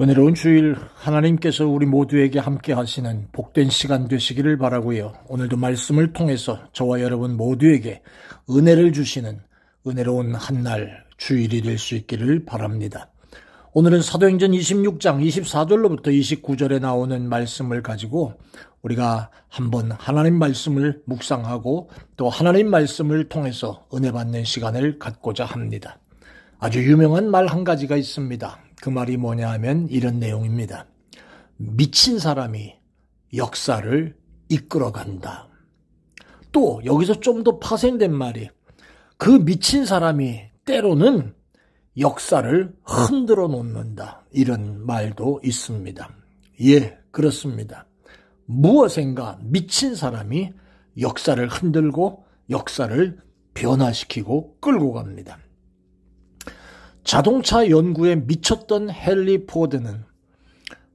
은혜로운 주일 하나님께서 우리 모두에게 함께 하시는 복된 시간 되시기를 바라고요. 오늘도 말씀을 통해서 저와 여러분 모두에게 은혜를 주시는 은혜로운 한날 주일이 될 수 있기를 바랍니다. 오늘은 사도행전 26장 24절로부터 29절에 나오는 말씀을 가지고 우리가 한번 하나님 말씀을 묵상하고 또 하나님 말씀을 통해서 은혜 받는 시간을 갖고자 합니다. 아주 유명한 말 한 가지가 있습니다. 그 말이 뭐냐 하면 이런 내용입니다. 미친 사람이 역사를 이끌어간다. 또 여기서 좀 더 파생된 말이 그 미친 사람이 때로는 역사를 흔들어 놓는다. 이런 말도 있습니다. 예, 그렇습니다. 무엇인가 미친 사람이 역사를 흔들고 역사를 변화시키고 끌고 갑니다. 자동차 연구에 미쳤던 헨리 포드는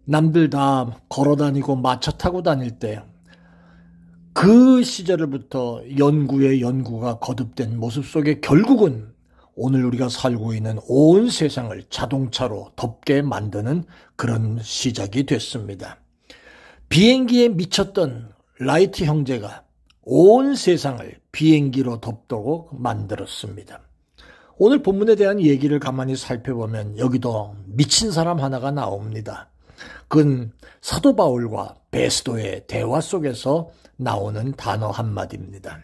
남들 다 걸어다니고 마차 타고 다닐 때 그 시절부터 연구가 거듭된 모습 속에 결국은 오늘 우리가 살고 있는 온 세상을 자동차로 덮게 만드는 그런 시작이 됐습니다. 비행기에 미쳤던 라이트 형제가 온 세상을 비행기로 덮도록 만들었습니다. 오늘 본문에 대한 얘기를 가만히 살펴보면 여기도 미친 사람 하나가 나옵니다. 그건 사도 바울과 베스도의 대화 속에서 나오는 단어 한마디입니다.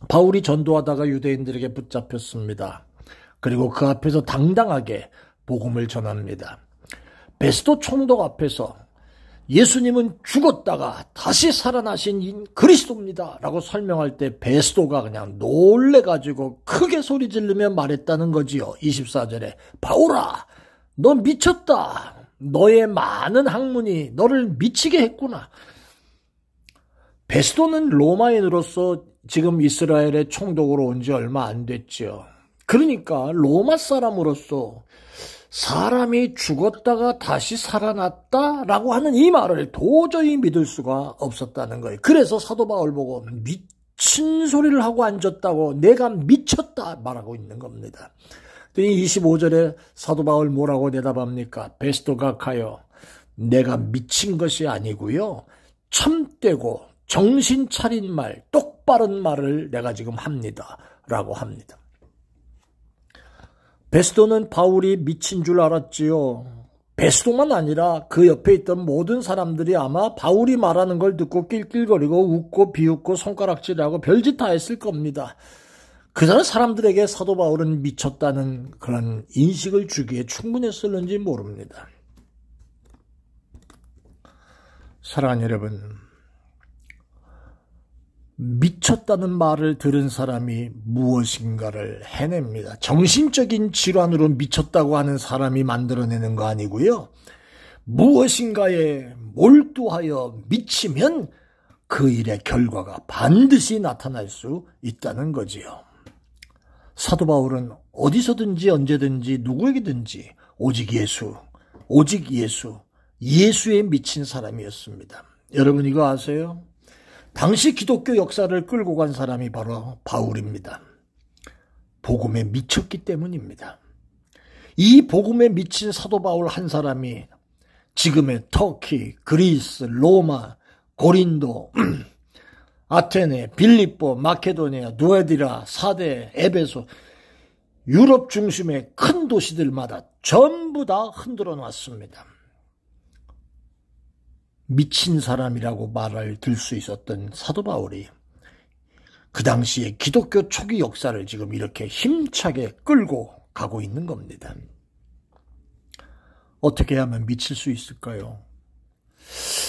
바울이 전도하다가 유대인들에게 붙잡혔습니다. 그리고 그 앞에서 당당하게 복음을 전합니다. 베스도 총독 앞에서 예수님은 죽었다가 다시 살아나신 그리스도입니다 라고 설명할 때 베스도가 그냥 놀래가지고 크게 소리 지르며 말했다는 거지요. 24절에 바울아 너 미쳤다. 너의 많은 학문이 너를 미치게 했구나. 베스도는 로마인으로서 지금 이스라엘의 총독으로 온 지 얼마 안 됐죠. 그러니까 로마 사람으로서 사람이 죽었다가 다시 살아났다라고 하는 이 말을 도저히 믿을 수가 없었다는 거예요. 그래서 사도 바울 보고 미친 소리를 하고 앉았다고 내가 미쳤다 말하고 있는 겁니다. 25절에 사도 바울 뭐라고 대답합니까? 베스도가 가요. 내가 미친 것이 아니고요. 참되고 정신 차린 말, 똑바른 말을 내가 지금 합니다. 라고 합니다. 베스도는 바울이 미친 줄 알았지요. 베스도만 아니라 그 옆에 있던 모든 사람들이 아마 바울이 말하는 걸 듣고 낄낄거리고 웃고 비웃고 손가락질하고 별짓 다 했을 겁니다. 그 사람들에게 사도 바울은 미쳤다는 그런 인식을 주기에 충분했을는지 모릅니다. 사랑하는 여러분, 미쳤다는 말을 들은 사람이 무엇인가를 해냅니다. 정신적인 질환으로 미쳤다고 하는 사람이 만들어내는 거 아니고요. 무엇인가에 몰두하여 미치면 그 일의 결과가 반드시 나타날 수 있다는 거지요. 사도 바울은 어디서든지 언제든지 누구에게든지 오직 예수에 미친 사람이었습니다. 여러분 이거 아세요? 당시 기독교 역사를 끌고 간 사람이 바로 바울입니다. 복음에 미쳤기 때문입니다. 이 복음에 미친 사도 바울 한 사람이 지금의 터키, 그리스, 로마, 고린도, 아테네, 빌립보, 마케도니아, 누에디라, 사대, 에베소, 유럽 중심의 큰 도시들마다 전부 다 흔들어 놨습니다. 미친 사람이라고 말을 들 수 있었던 사도 바울이 그 당시에 기독교 초기 역사를 지금 이렇게 힘차게 끌고 가고 있는 겁니다. 어떻게 하면 미칠 수 있을까요?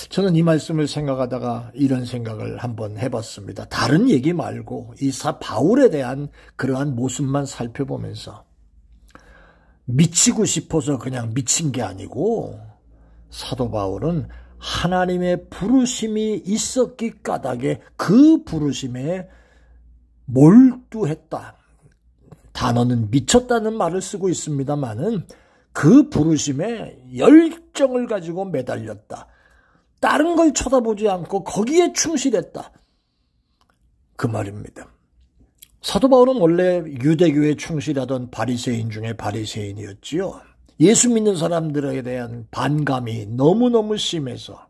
저는 이 말씀을 생각하다가 이런 생각을 한번 해봤습니다. 다른 얘기 말고 이 바울에 대한 그러한 모습만 살펴보면서 미치고 싶어서 그냥 미친 게 아니고 사도 바울은 하나님의 부르심이 있었기 까닭에 그 부르심에 몰두했다. 단어는 미쳤다는 말을 쓰고 있습니다만은 그 부르심에 열정을 가지고 매달렸다. 다른 걸 쳐다보지 않고 거기에 충실했다. 그 말입니다. 사도 바울은 원래 유대교에 충실하던 바리새인 중에 바리새인이었지요. 예수 믿는 사람들에 대한 반감이 너무너무 심해서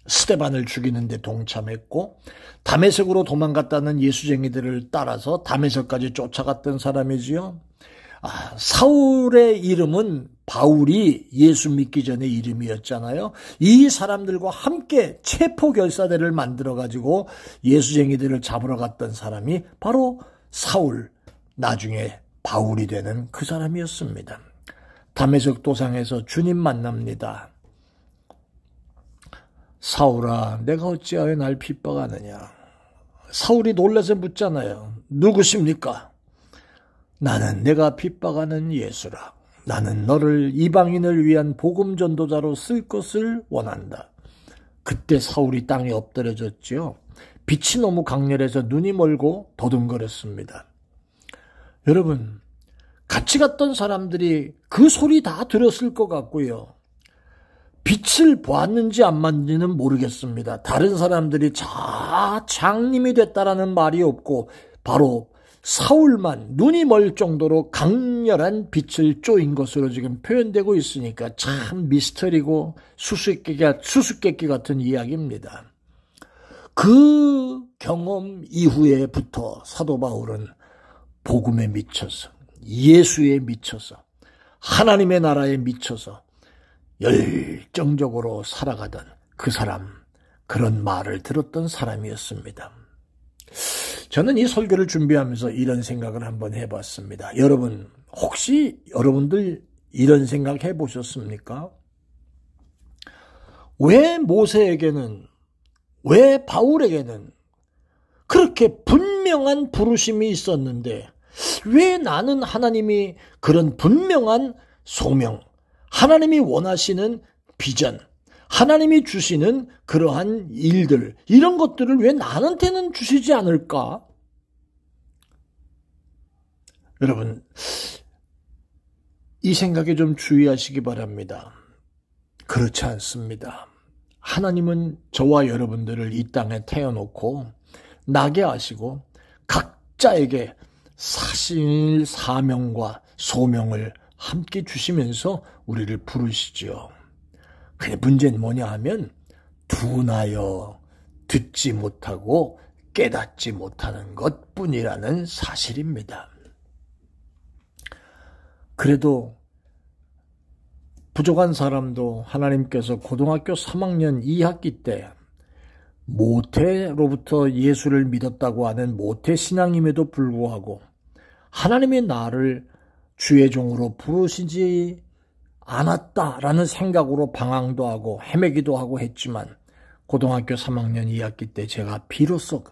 스데반을 죽이는 데 동참했고 다메섹으로 도망갔다는 예수쟁이들을 따라서 다메섹까지 쫓아갔던 사람이지요. 사울의 이름은 바울이 예수 믿기 전의 이름이었잖아요. 이 사람들과 함께 체포결사대를 만들어가지고 예수쟁이들을 잡으러 갔던 사람이 바로 사울, 나중에 바울이 되는 그 사람이었습니다. 다메섹 도상에서 주님 만납니다. 사울아, 내가 어찌하여 날 핍박하느냐. 사울이 놀라서 묻잖아요. 누구십니까? 나는 내가 핍박하는 예수라. 나는 너를 이방인을 위한 복음 전도자로 쓸 것을 원한다. 그때 사울이 땅에 엎드려졌지요. 빛이 너무 강렬해서 눈이 멀고 더듬거렸습니다. 여러분, 같이 갔던 사람들이 그 소리 다 들었을 것 같고요. 빛을 보았는지 안 봤는지는 모르겠습니다. 다른 사람들이 장님이 됐다라는 말이 없고 바로 사울만 눈이 멀 정도로 강렬한 빛을 쪼인 것으로 지금 표현되고 있으니까 참 미스터리고 수수께끼 같은 이야기입니다. 그 경험 이후에부터 사도 바울은 복음에 미쳐서, 예수에 미쳐서, 하나님의 나라에 미쳐서 열정적으로 살아가던 그 사람, 그런 말을 들었던 사람이었습니다. 저는 이 설교를 준비하면서 이런 생각을 한번 해봤습니다. 여러분, 혹시 여러분들 이런 생각 해보셨습니까? 왜 모세에게는, 왜 바울에게는 그렇게 분명한 부르심이 있었는데 왜 나는 하나님이 그런 분명한 소명, 하나님이 원하시는 비전, 하나님이 주시는 그러한 일들, 이런 것들을 왜 나한테는 주시지 않을까? 여러분, 이 생각에 좀 주의하시기 바랍니다. 그렇지 않습니다. 하나님은 저와 여러분들을 이 땅에 태워놓고 나게 하시고 각자에게 사실 사명과 소명을 함께 주시면서 우리를 부르시죠. 근데 문제는 뭐냐 하면 둔하여 듣지 못하고 깨닫지 못하는 것뿐이라는 사실입니다. 그래도 부족한 사람도 하나님께서 고등학교 3학년 2학기 때 모태로부터 예수를 믿었다고 하는 모태 신앙임에도 불구하고 하나님의 나를 주의 종으로 부르시지 않았다라는 생각으로 방황도 하고 헤매기도 하고 했지만 고등학교 3학년 2학기 때 제가 비로소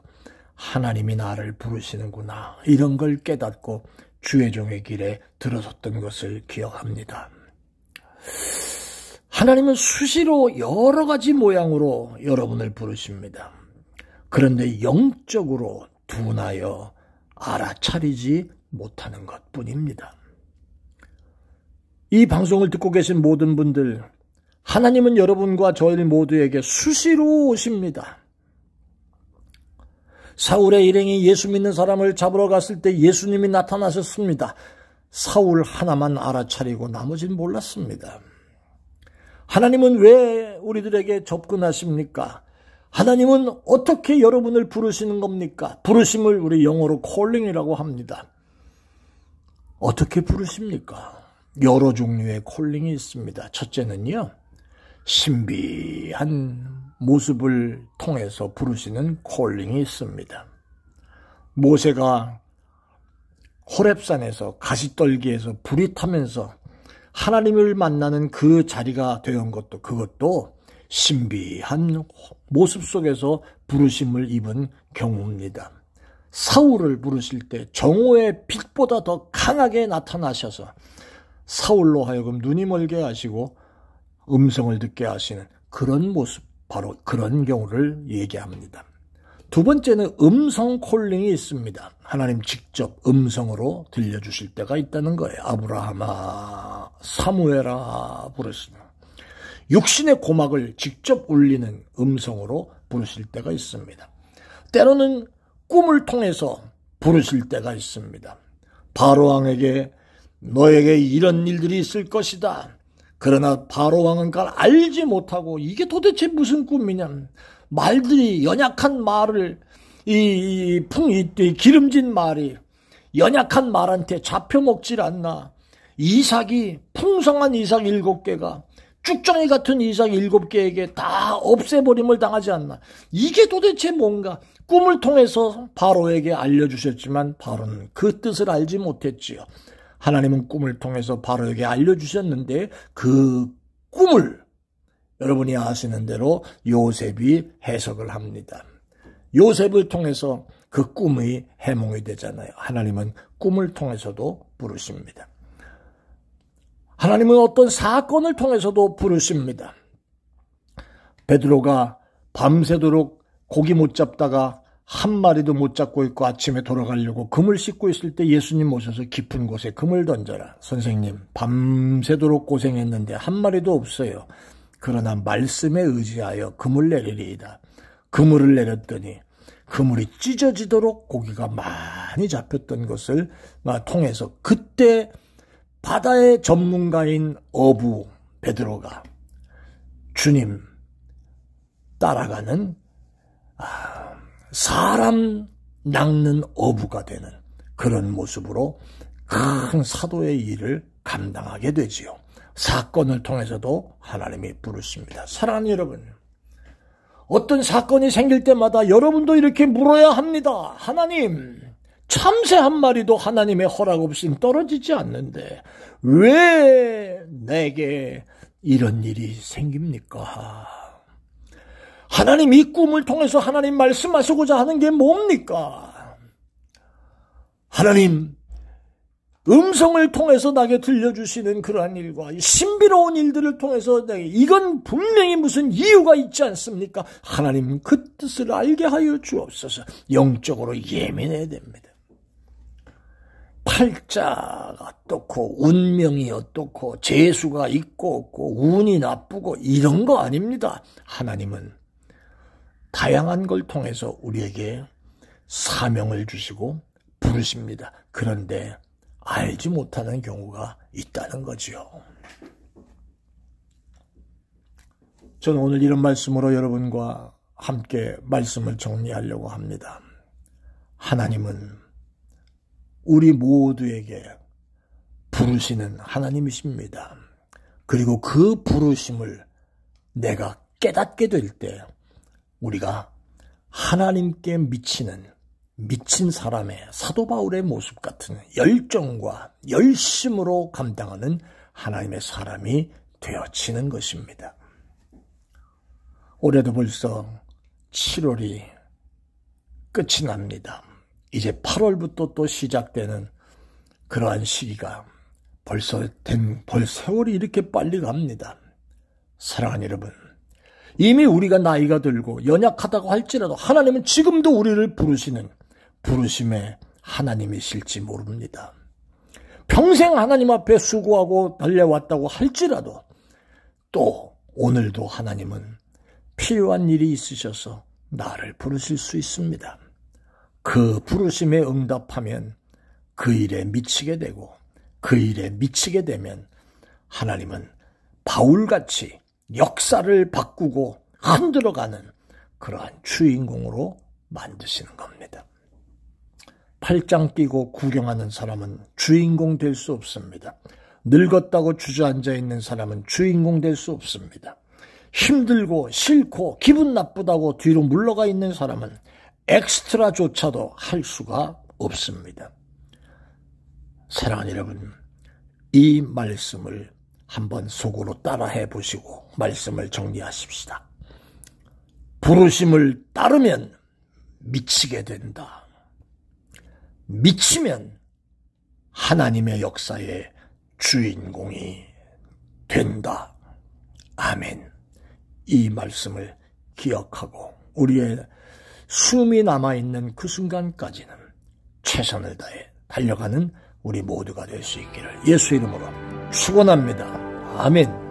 하나님이 나를 부르시는구나 이런 걸 깨닫고 주의 종의 길에 들어섰던 것을 기억합니다. 하나님은 수시로 여러 가지 모양으로 여러분을 부르십니다. 그런데 영적으로 둔하여 알아차리지 못하는 것뿐입니다. 이 방송을 듣고 계신 모든 분들, 하나님은 여러분과 저희 모두에게 수시로 오십니다. 사울의 일행이 예수 믿는 사람을 잡으러 갔을 때 예수님이 나타나셨습니다. 사울 하나만 알아차리고 나머지는 몰랐습니다. 하나님은 왜 우리들에게 접근하십니까? 하나님은 어떻게 여러분을 부르시는 겁니까? 부르심을 우리 영어로 콜링이라고 합니다. 어떻게 부르십니까? 여러 종류의 콜링이 있습니다. 첫째는요, 신비한 모습을 통해서 부르시는 콜링이 있습니다. 모세가 호렙산에서 가시떨기에서 불이 타면서 하나님을 만나는 그 자리가 되는 것도, 그것도 신비한 모습 속에서 부르심을 입은 경우입니다. 사울을 부르실 때 정오의 빛보다 더 강하게 나타나셔서 사울로 하여금 눈이 멀게 하시고 음성을 듣게 하시는 그런 모습, 바로 그런 경우를 얘기합니다. 두 번째는 음성 콜링이 있습니다. 하나님 직접 음성으로 들려주실 때가 있다는 거예요. 아브라함아, 사무엘아 부르시는, 육신의 고막을 직접 울리는 음성으로 부르실 때가 있습니다. 때로는 꿈을 통해서 부르실 때가 있습니다. 바로왕에게 너에게 이런 일들이 있을 것이다. 그러나 바로 왕은 그걸 알지 못하고 이게 도대체 무슨 꿈이냐. 말들이 연약한 말을 이 기름진 말이 연약한 말한테 잡혀먹질 않나. 이삭이 풍성한 이삭 7개가 쭉정이 같은 이삭 7개에게 다 없애버림을 당하지 않나. 이게 도대체 뭔가. 꿈을 통해서 바로에게 알려주셨지만 바로는 그 뜻을 알지 못했지요. 하나님은 꿈을 통해서 바로에게 알려주셨는데 그 꿈을 여러분이 아시는 대로 요셉이 해석을 합니다. 요셉을 통해서 그 꿈의 해몽이 되잖아요. 하나님은 꿈을 통해서도 부르십니다. 하나님은 어떤 사건을 통해서도 부르십니다. 베드로가 밤새도록 고기 못 잡다가 한 마리도 못 잡고 있고 아침에 돌아가려고 금을 씻고 있을 때 예수님 오셔서 깊은 곳에 금을 던져라. 선생님, 밤새도록 고생했는데 한 마리도 없어요. 그러나 말씀에 의지하여 그물 내리리이다. 그물을 내렸더니 그물이 찢어지도록 고기가 많이 잡혔던 것을 통해서 그때 바다의 전문가인 어부 베드로가 주님 따라가는 사람 낚는 어부가 되는 그런 모습으로 큰 사도의 일을 감당하게 되지요. 사건을 통해서도 하나님이 부르십니다. 사랑하는 여러분, 어떤 사건이 생길 때마다 여러분도 이렇게 물어야 합니다. 하나님, 참새 한 마리도 하나님의 허락 없이는 떨어지지 않는데 왜 내게 이런 일이 생깁니까? 하나님, 이 꿈을 통해서 하나님 말씀하시고자 하는 게 뭡니까? 하나님, 음성을 통해서 나에게 들려주시는 그러한 일과 신비로운 일들을 통해서 내게 이건 분명히 무슨 이유가 있지 않습니까? 하나님, 그 뜻을 알게 하여 주옵소서. 영적으로 예민해야 됩니다. 팔자가 어떻고 운명이 어떻고 재수가 있고 없고 운이 나쁘고 이런 거 아닙니다. 하나님은 다양한 걸 통해서 우리에게 사명을 주시고 부르십니다. 그런데 알지 못하는 경우가 있다는 거죠. 저는 오늘 이런 말씀으로 여러분과 함께 말씀을 정리하려고 합니다. 하나님은 우리 모두에게 부르시는 하나님이십니다. 그리고 그 부르심을 내가 깨닫게 될 때 우리가 하나님께 미친 사람의 사도 바울의 모습 같은 열정과 열심으로 감당하는 하나님의 사람이 되어지는 것입니다. 올해도 벌써 7월이 끝이 납니다. 이제 8월부터 또 시작되는 그러한 시기가 벌써 세월이 이렇게 빨리 갑니다. 사랑하는 여러분, 이미 우리가 나이가 들고 연약하다고 할지라도 하나님은 지금도 우리를 부르시는 부르심의 하나님이실지 모릅니다. 평생 하나님 앞에 수고하고 달려왔다고 할지라도 또 오늘도 하나님은 필요한 일이 있으셔서 나를 부르실 수 있습니다. 그 부르심에 응답하면 그 일에 미치게 되고 그 일에 미치게 되면 하나님은 바울같이 역사를 바꾸고 흔들어가는 그러한 주인공으로 만드시는 겁니다. 팔짱 끼고 구경하는 사람은 주인공 될 수 없습니다. 늙었다고 주저앉아 있는 사람은 주인공 될 수 없습니다. 힘들고 싫고 기분 나쁘다고 뒤로 물러가 있는 사람은 엑스트라조차도 할 수가 없습니다. 사랑하는 여러분, 이 말씀을 한번 속으로 따라해 보시고 말씀을 정리하십시다. 부르심을 따르면 미치게 된다. 미치면 하나님의 역사의 주인공이 된다. 아멘. 이 말씀을 기억하고 우리의 숨이 남아있는 그 순간까지는 최선을 다해 달려가는 우리 모두가 될 수 있기를 예수 이름으로 축원합니다. 아멘.